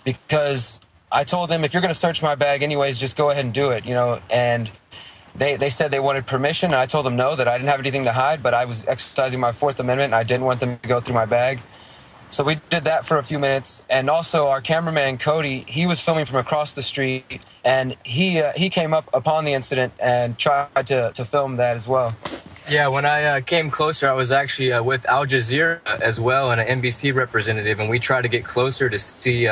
because I told them, if you're going to search my bag anyways, just go ahead and do it, and they said they wanted permission, and I told them no, that I didn't have anything to hide, but I was exercising my Fourth Amendment, and I didn't want them to go through my bag. So we did that for a few minutes, and also our cameraman, Cody, he was filming from across the street, and he came up upon the incident and tried to film that as well. Yeah, when I came closer, I was actually with Al Jazeera as well, and an NBC representative, and we tried to get closer to see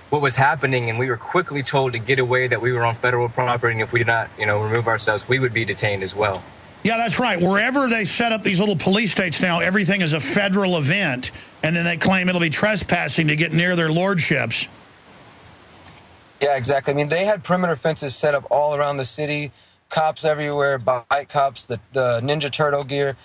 what was happening, and we were quickly told to get away, that we were on federal property, and if we did not, remove ourselves, we would be detained as well. Yeah, that's right. Wherever they set up these little police states now, everything is a federal event, and then they claim it'll be trespassing to get near their lordships. Yeah, exactly. I mean, they had perimeter fences set up all around the city, cops everywhere, bike cops, the Ninja Turtle gear.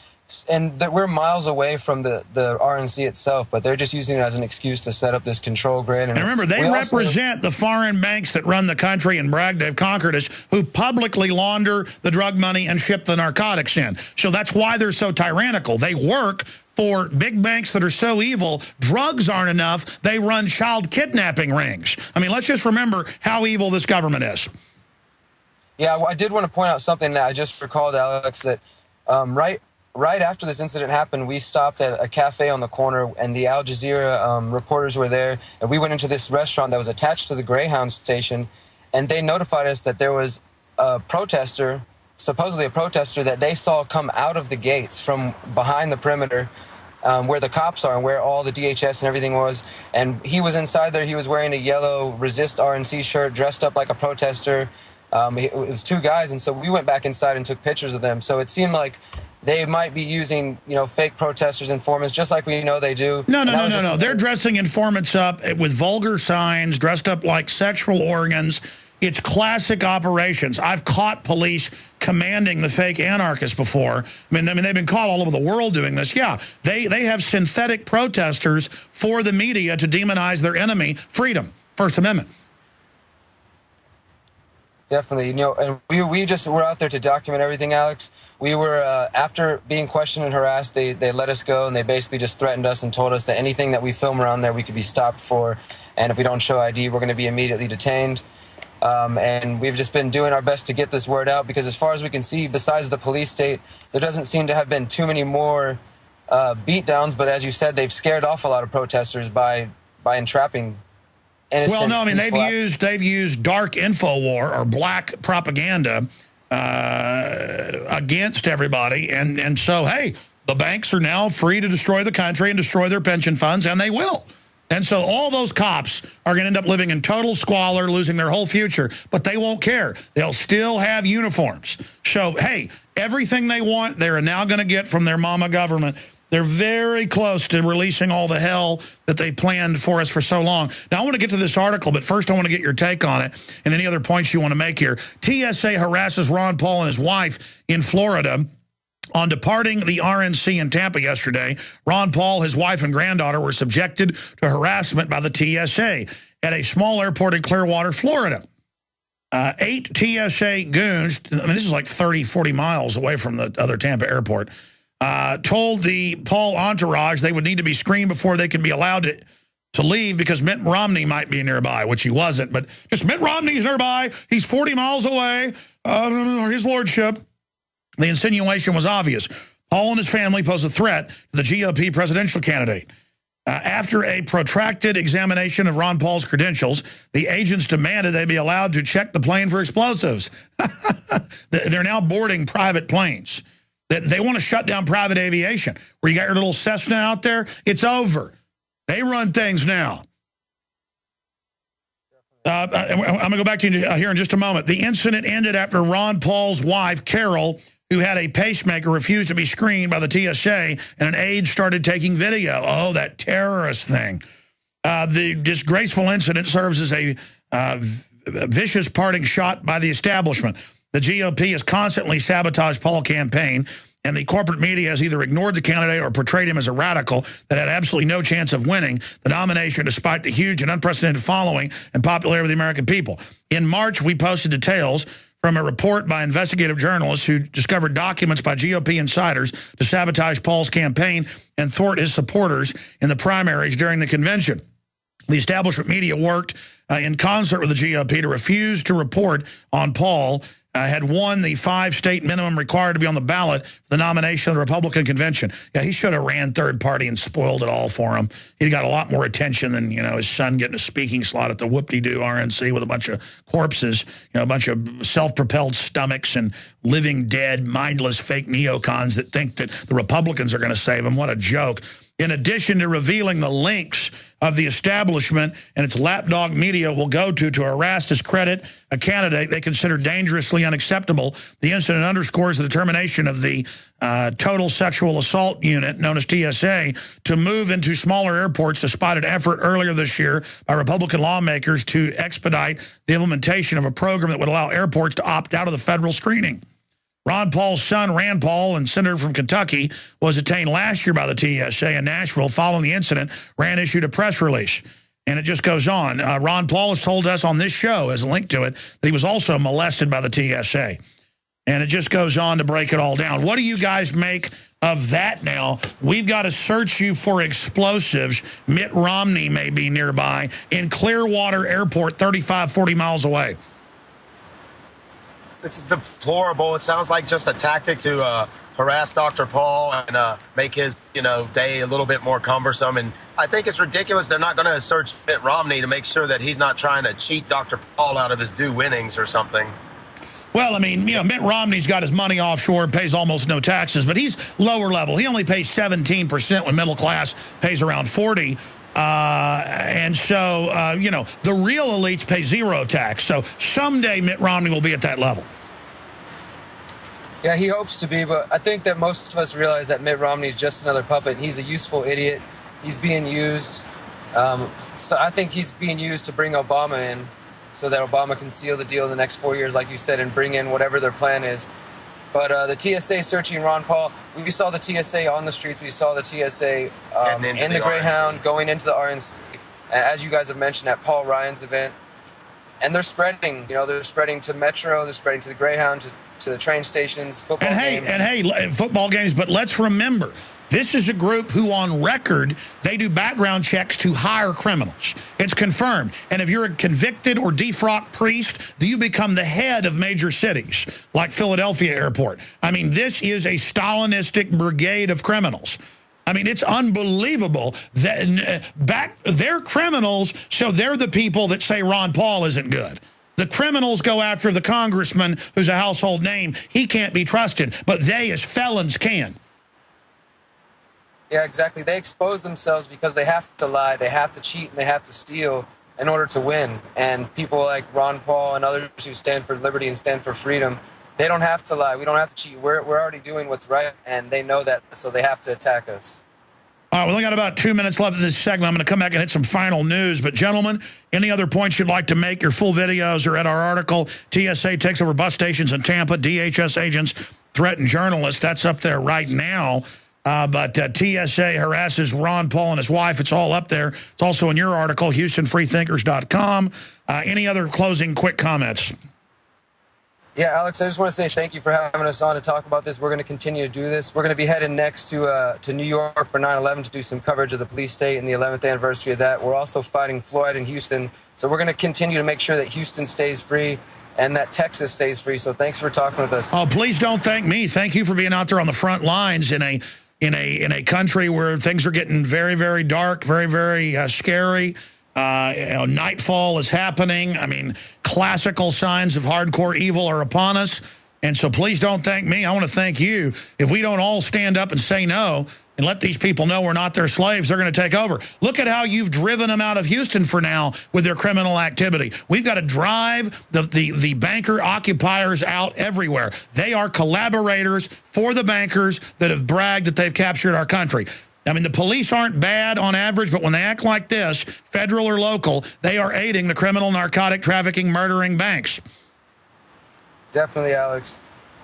And we're miles away from the RNC itself, but they're just using it as an excuse to set up this control grid. And remember, they represent the foreign banks that run the country and brag they've conquered us, who publicly launder the drug money and ship the narcotics in. So that's why they're so tyrannical. They work for big banks that are so evil. Drugs aren't enough. They run child kidnapping rings. I mean, let's just remember how evil this government is. Yeah, well, I did want to point out something that I just recalled, Alex, that right after this incident happened, we stopped at a cafe on the corner, and the Al Jazeera reporters were there, and we went into this restaurant that was attached to the Greyhound station, and they notified us that there was a protester, supposedly a protester, that they saw come out of the gates from behind the perimeter, where the cops are and where all the DHS and everything was, and he was inside there. He was wearing a yellow Resist RNC shirt, dressed up like a protester. It was two guys, and so we went back inside and took pictures of them. So it seemed like they might be using, fake protesters, informants, just like we know they do. No. They're dressing informants up with vulgar signs, dressed up like sexual organs. It's classic operations. I've caught police commanding the fake anarchists before. I mean, they've been caught all over the world doing this. Yeah, they have synthetic protesters for the media to demonize their enemy, freedom, First Amendment. Definitely, and we just were out there to document everything, Alex. We were, after being questioned and harassed, they let us go, and they basically just threatened us and told us that anything that we film around there, we could be stopped for, and if we don't show ID, we're going to be immediately detained. And we've just been doing our best to get this word out, because as far as we can see, besides the police state, there doesn't seem to have been too many more beatdowns, but as you said, they've scared off a lot of protesters by entrapping. Well, no, I mean, they've used dark info war or black propaganda against everybody. And so, hey, the banks are now free to destroy the country and destroy their pension funds, and they will. And so all those cops are going to end up living in total squalor, losing their whole future, but they won't care. They'll still have uniforms. So, hey, everything they want, they're now going to get from their mama government. They're very close to releasing all the hell that they planned for us for so long. Now, I want to get to this article, but first I want to get your take on it and any other points you want to make here. TSA harasses Ron Paul and his wife in Florida on departing the RNC in Tampa yesterday. Ron Paul, his wife, and granddaughter were subjected to harassment by the TSA at a small airport in Clearwater, Florida. 8 TSA goons, I mean, this is like 30, 40 miles away from the other Tampa airport, told the Paul entourage they would need to be screened before they could be allowed to leave because Mitt Romney might be nearby, which he wasn't. But just Mitt Romney's nearby. He's 40 miles away, his lordship. The insinuation was obvious. Paul and his family pose a threat to the GOP presidential candidate. After a protracted examination of Ron Paul's credentials, the agents demanded they be allowed to check the plane for explosives. They're now boarding private planes. They want to shut down private aviation. Where you got your little Cessna out there, it's over. They run things now. I'm going to go back to you here in just a moment. The incident ended after Ron Paul's wife, Carol, who had a pacemaker, refused to be screened by the TSA, and an aide started taking video. Oh, that terrorist thing. The disgraceful incident serves as a vicious parting shot by the establishment. The GOP has constantly sabotaged Paul's campaign, and the corporate media has either ignored the candidate or portrayed him as a radical that had absolutely no chance of winning the nomination despite the huge and unprecedented following and popularity of the American people. In March, we posted details from a report by investigative journalists who discovered documents by GOP insiders to sabotage Paul's campaign and thwart his supporters in the primaries during the convention. The establishment media worked in concert with the GOP to refuse to report on Paul, had won the 5-state minimum required to be on the ballot for the nomination of the Republican convention. Yeah, he should have ran third party and spoiled it all for him. He got a lot more attention than, you know, his son getting a speaking slot at the whoop-de-doo RNC with a bunch of corpses, you know, a bunch of self-propelled stomachs and living dead, mindless fake neocons that think that the Republicans are going to save him. What a joke. In addition to revealing the links of the establishment and its lapdog media will go to harass, discredit a candidate they consider dangerously unacceptable, the incident underscores the determination of the Total Sexual Assault Unit, known as TSA, to move into smaller airports despite an effort earlier this year by Republican lawmakers to expedite the implementation of a program that would allow airports to opt out of the federal screening. Ron Paul's son, Rand Paul, and senator from Kentucky, was detained last year by the TSA in Nashville. Following the incident, Rand issued a press release. And it just goes on. Ron Paul has told us on this show, as a link to it, that he was also molested by the TSA. And it just goes on to break it all down. What do you guys make of that now? We've got to search you for explosives. Mitt Romney may be nearby in Clearwater Airport, 35, 40 miles away. It's deplorable. It sounds like just a tactic to harass Dr. Paul and make his, day a little bit more cumbersome. And I think it's ridiculous. They're not going to search Mitt Romney to make sure that he's not trying to cheat Dr. Paul out of his due winnings or something. Well, I mean, Mitt Romney's got his money offshore, pays almost no taxes, but he's lower level. He only pays 17% when middle class pays around 40%. And so, the real elites pay zero tax. So someday Mitt Romney will be at that level. Yeah, he hopes to be, but I think that most of us realize that Mitt Romney is just another puppet. He's a useful idiot. He's being used. So I think he's being used to bring Obama in so that Obama can seal the deal in the next 4 years, like you said, and bring in whatever their plan is. But the TSA searching Ron Paul, we saw the TSA on the streets. We saw the TSA in the Greyhound going into the RNC, as you guys have mentioned, at Paul Ryan's event. And they're spreading, they're spreading to Metro, they're spreading to the Greyhound, to the train stations, football games. And hey, football games, but let's remember, this is a group who on record, they do background checks to hire criminals. It's confirmed. And if you're a convicted or defrocked priest, you become the head of major cities, like Philadelphia Airport. I mean, this is a Stalinistic brigade of criminals. I mean, it's unbelievable that they're criminals, so they're the people that say Ron Paul isn't good. The criminals go after the congressman who's a household name. He can't be trusted, but they as felons can. Yeah, exactly. They expose themselves because they have to lie, they have to cheat, and they have to steal in order to win. And people like Ron Paul and others who stand for liberty and stand for freedom, they don't have to lie. We don't have to cheat. We're already doing what's right, and they know that, so they have to attack us. All right, we only got about 2 minutes left of this segment. I'm going to come back and hit some final news. But, gentlemen, any other points you'd like to make? Your full videos are at our article. TSA takes over bus stations in Tampa. DHS agents threaten journalists. That's up there right now. But TSA harasses Ron Paul and his wife. It's all up there. It's also in your article, HoustonFreethinkers.com. Any other closing quick comments? Yeah, Alex, I just want to say thank you for having us on to talk about this. We're going to continue to do this. We're going to be heading next to New York for 9/11 to do some coverage of the police state and the 11th anniversary of that. We're also fighting Floyd in Houston. So we're going to continue to make sure that Houston stays free and that Texas stays free. So thanks for talking with us. Oh, please don't thank me. Thank you for being out there on the front lines in a country where things are getting very, very dark, very, very scary. Nightfall is happening. I mean, classical signs of hardcore evil are upon us. And so please don't thank me. I want to thank you. If we don't all stand up and say no and let these people know we're not their slaves, they're going to take over. Look at how you've driven them out of Houston for now with their criminal activity. We've got to drive the banker occupiers out everywhere. They are collaborators for the bankers that have bragged that they've captured our country. I mean, the police aren't bad on average, but when they act like this, federal or local, they are aiding the criminal, narcotic, trafficking, murdering banks. Definitely, Alex.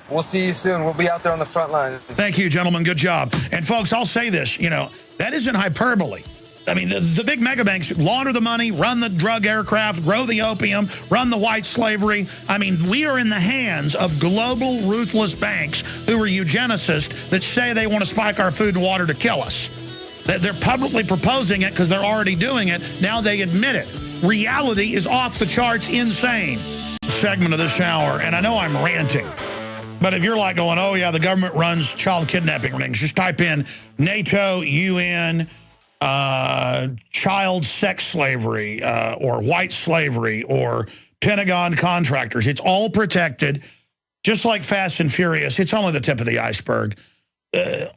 We'll see you soon. We'll be out there on the front line. Thank you, gentlemen. Good job. And, folks, I'll say this, that isn't hyperbole. I mean, the big mega banks launder the money, run the drug aircraft, grow the opium, run the white slavery. I mean, we are in the hands of global ruthless banks who are eugenicists that say they want to spike our food and water to kill us. They're publicly proposing it because they're already doing it. Now they admit it. Reality is off the charts insane. Segment of this hour, and I know I'm ranting, but if you're like going, oh yeah, the government runs child kidnapping rings, just type in NATO, UN, child sex slavery, or white slavery, or Pentagon contractors. It's all protected, just like Fast and Furious. It's only the tip of the iceberg.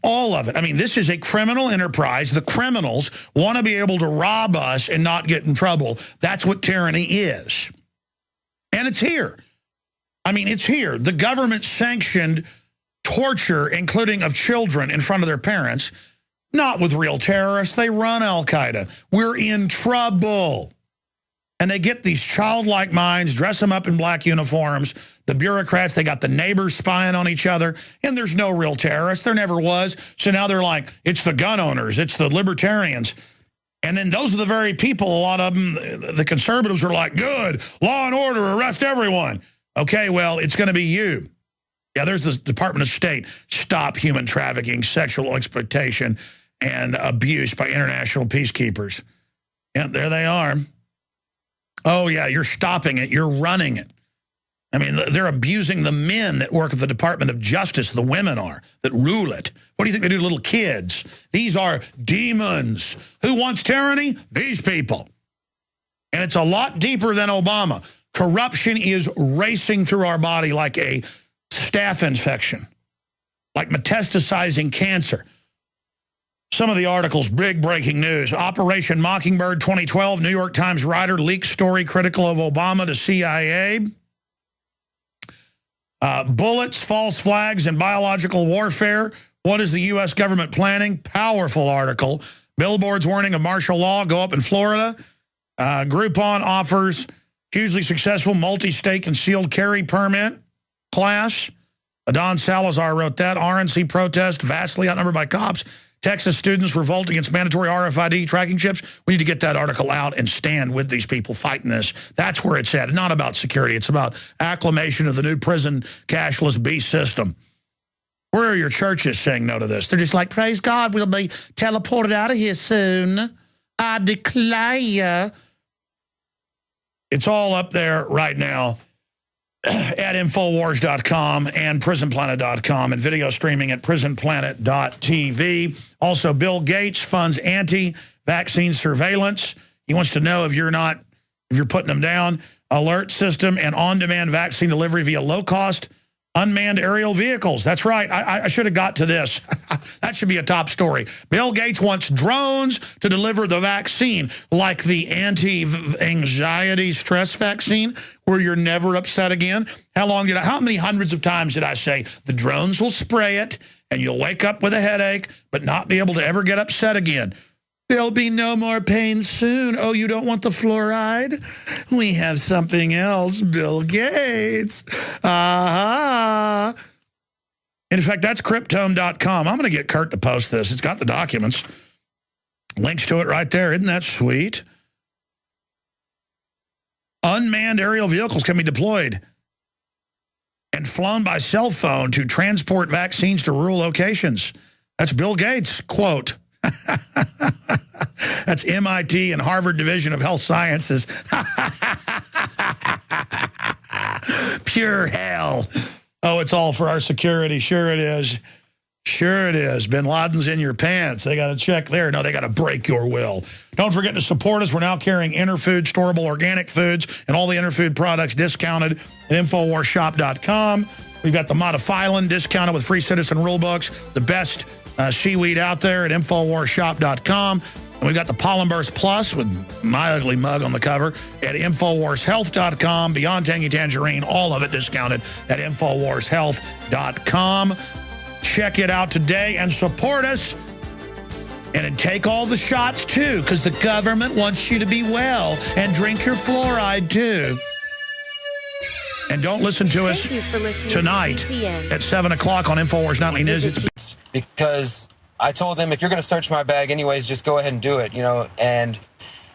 All of it. I mean, this is a criminal enterprise. The criminals want to be able to rob us and not get in trouble. That's what tyranny is. And it's here. I mean, it's here. The government sanctioned torture, including of children in front of their parents, not with real terrorists. They run Al-Qaeda. We're in trouble. And they get these childlike minds, dress them up in black uniforms. The bureaucrats, they got the neighbors spying on each other, and there's no real terrorists. There never was. So now they're like, it's the gun owners, it's the libertarians. And then those are the very people, a lot of them, the conservatives are like, good, law and order, arrest everyone. Okay, well, it's going to be you. Yeah, there's the Department of State. Stop human trafficking, sexual exploitation, and abuse by international peacekeepers. Yeah, there they are. Oh, yeah, you're stopping it. You're running it. I mean, they're abusing the men that work at the Department of Justice. The women are, that rule it. What do you think they do to little kids? These are demons. Who wants tyranny? These people. And it's a lot deeper than Obama. Corruption is racing through our body like a staph infection, like metastasizing cancer. Some of the articles, big breaking news. Operation Mockingbird 2012, New York Times writer leaks story critical of Obama to CIA. Bullets, false flags, and biological warfare. What is the U.S. government planning? Powerful article. Billboards warning of martial law go up in Florida. Groupon offers hugely successful multi-state concealed carry permit class. Adon Salazar wrote that. RNC protest vastly outnumbered by cops. Texas students revolt against mandatory RFID tracking chips. We need to get that article out and stand with these people fighting this. That's where it's at. Not about security. It's about acclamation of the new prison cashless beast system. Where are your churches saying no to this? They're just like, praise God, we'll be teleported out of here soon. I declare. It's all up there right now at Infowars.com and Prisonplanet.com and video streaming at Prisonplanet.tv. Also, Bill Gates funds anti-vaccine surveillance. He wants to know if you're putting them down. Alert system and on-demand vaccine delivery via low-cost unmanned aerial vehicles. That's right. I should have got to this. That should be a top story. Bill Gates wants drones to deliver the vaccine, like the anti-anxiety stress vaccine, where you're never upset again. How many hundreds of times did I say, the drones will spray it, and you'll wake up with a headache, but not be able to ever get upset again. There'll be no more pain soon. Oh, you don't want the fluoride? We have something else, Bill Gates. In fact, that's Cryptome.com. I'm going to get Kurt to post this. It's got the documents. Links to it right there. Isn't that sweet? Unmanned aerial vehicles can be deployed and flown by cell phone to transport vaccines to rural locations. That's Bill Gates' quote. That's MIT and Harvard Division of Health Sciences. Pure hell. Oh, it's all for our security. Sure it is. Sure it is. Bin Laden's in your pants. They got to check there. No, they got to break your will. Don't forget to support us. We're now carrying Interfood, storable organic foods, and all the Interfood products discounted at InfoWarsShop.com. We've got the Modifilin discounted with free citizen rule books, the best seaweed out there at InfoWarsShop.com. And we've got the Pollen Burst Plus with my ugly mug on the cover at InfoWarsHealth.com. Beyond Tangy Tangerine, all of it discounted at InfoWarsHealth.com. Check it out today and support us. And take all the shots, too, because the government wants you to be well. And drink your fluoride, too. And don't listen to us tonight at 7 o'clock on InfoWars Nightly News. It's because I told them, if you're going to search my bag anyways, just go ahead and do it, And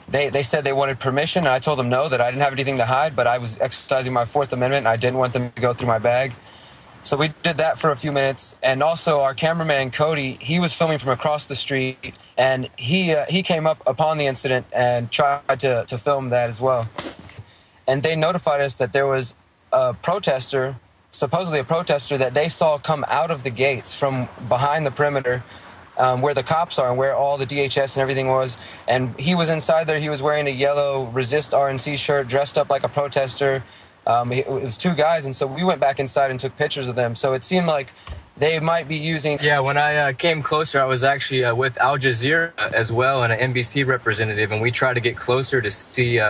they said they wanted permission, and I told them no, that I didn't have anything to hide, but I was exercising my Fourth Amendment, and I didn't want them to go through my bag. So we did that for a few minutes, and also our cameraman Cody, he was filming from across the street, and he came up upon the incident and tried to film that as well. And they notified us that there was a protester, supposedly a protester, that they saw come out of the gates from behind the perimeter, where the cops are and where all the DHS and everything was. And he was inside there. He was wearing a yellow Resist RNC shirt, dressed up like a protester. It was two guys, and so we went back inside and took pictures of them. So it seemed like they might be using... Yeah, when I came closer, I was actually with Al Jazeera as well, and an NBC representative, and we tried to get closer to see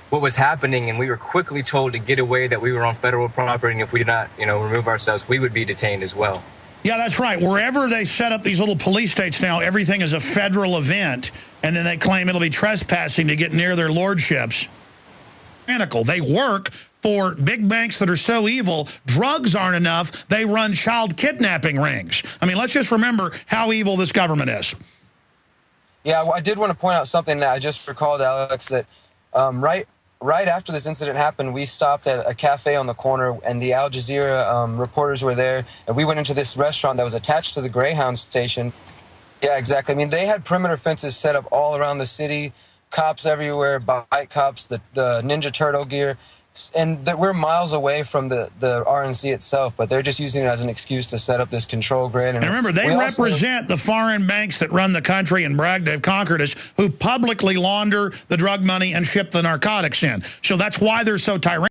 what was happening, and we were quickly told to get away, that we were on federal property, and if we did not, remove ourselves, we would be detained as well. Yeah, that's right. Wherever they set up these little police states now, everything is a federal event, and then they claim it'll be trespassing to get near their lordships. They work for big banks that are so evil, drugs aren't enough, they run child kidnapping rings. I mean, let's just remember how evil this government is. Yeah, well, I did want to point out something that I just recalled, Alex, that right after this incident happened, we stopped at a cafe on the corner, and the Al Jazeera reporters were there, and we went into this restaurant that was attached to the Greyhound station. Yeah, exactly. I mean, they had perimeter fences set up all around the city, cops everywhere, bike cops, the Ninja Turtle gear, and that we're miles away from the RNC itself, but they're just using it as an excuse to set up this control grid. And remember, they represent the foreign banks that run the country and brag they've conquered us, who publicly launder the drug money and ship the narcotics in. So that's why they're so tyrannical.